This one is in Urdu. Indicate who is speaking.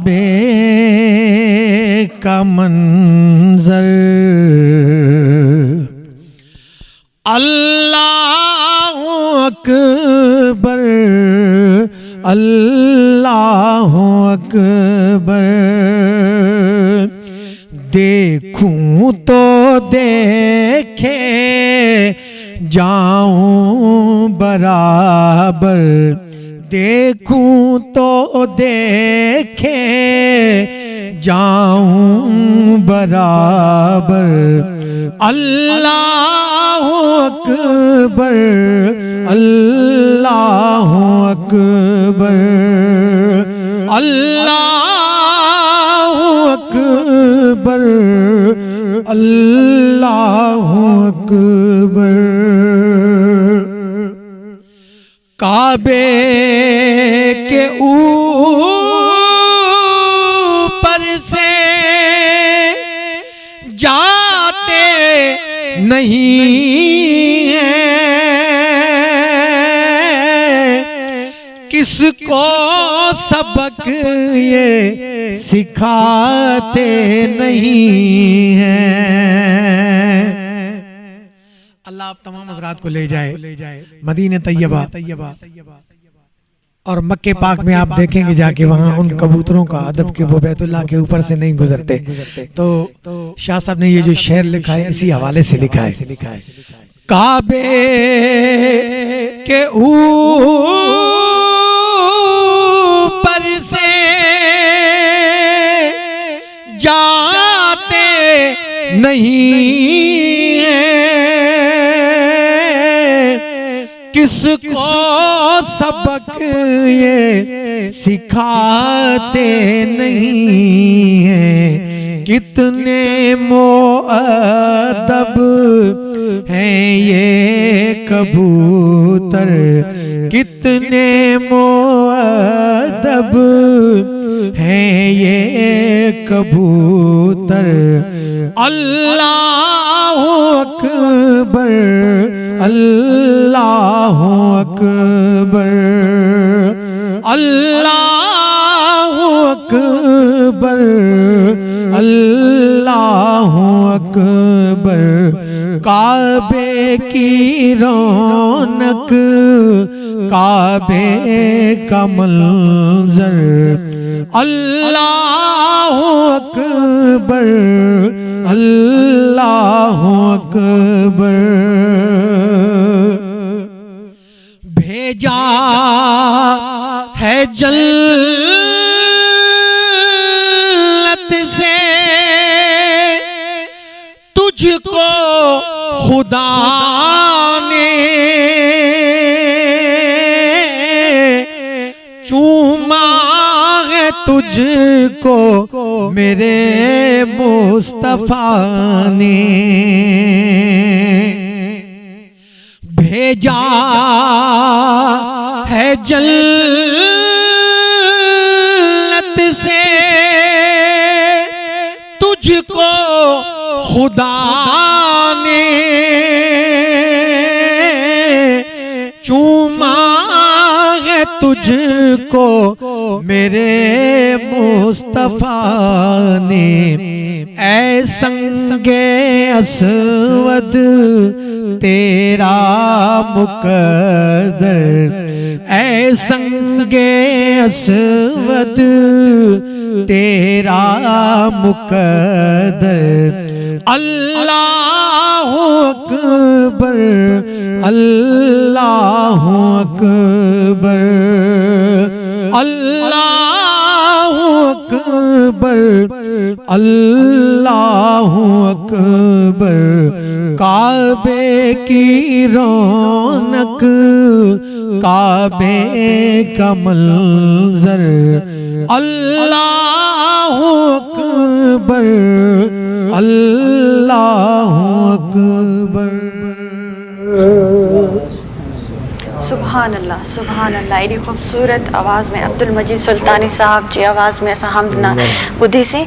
Speaker 1: کعبے کا منظر اللہ اکبر اللہ اکبر دیکھوں تو دیکھے جاؤں برابر دیکھوں تو دیکھے جاؤں برابر اللہ اکبر اللہ اکبر اللہ اکبر اللہ اکبر کعبے کے اوپر سے جاتے نہیں ہیں کس کو سبق یہ سکھاتے نہیں ہیں۔ اللہ آپ تمام حضرات کو لے جائے مدینہ طیبہ اور مکہ پاک میں آپ دیکھیں گے جا کے وہاں ان کبوتروں کا ادب کہ وہ بیت اللہ کے اوپر سے نہیں گزرتے۔ تو شاہ صاحب نے یہ جو شعر لکھا ہے اسی حوالے سے لکھا ہے کعبے کے اوپر سے جاتے نہیں کس کو سبق یہ سکھاتے نہیں ہیں کتنے مؤدب ہیں یہ کبوتر کتنے مؤدب ہیں یہ کبوتر اللہ اکبر اللہ اکبر اللہ اکبر اللہ اکبر کعبے کی رونق کعبے کا منظر اللہ اکبر اللہ اکبر بھیجا ہے جنت سے تجھ کو خدا نے چوما ہے تجھ کو میرے مصطفیٰ نے بھیجا ہے جنت سے تجھ کو خدا نے چوما ہے تجھ کو میرے مصطفیٰ نے اے سنگ اسود تیرا مقدر اے سنگ اسود تیرا مقدر اللہ اکبر اللہ اکبر اللہ اکبر اللہ اکبر کعبے کی رونق کعبے کا منظر اللہ اکبر اللہ اکبر
Speaker 2: سبحان اللہ ایڈی خوبصورت آواز میں عبد المجید سلطانی صاحب جی آواز میں ایسا حمد نہ بدھی سی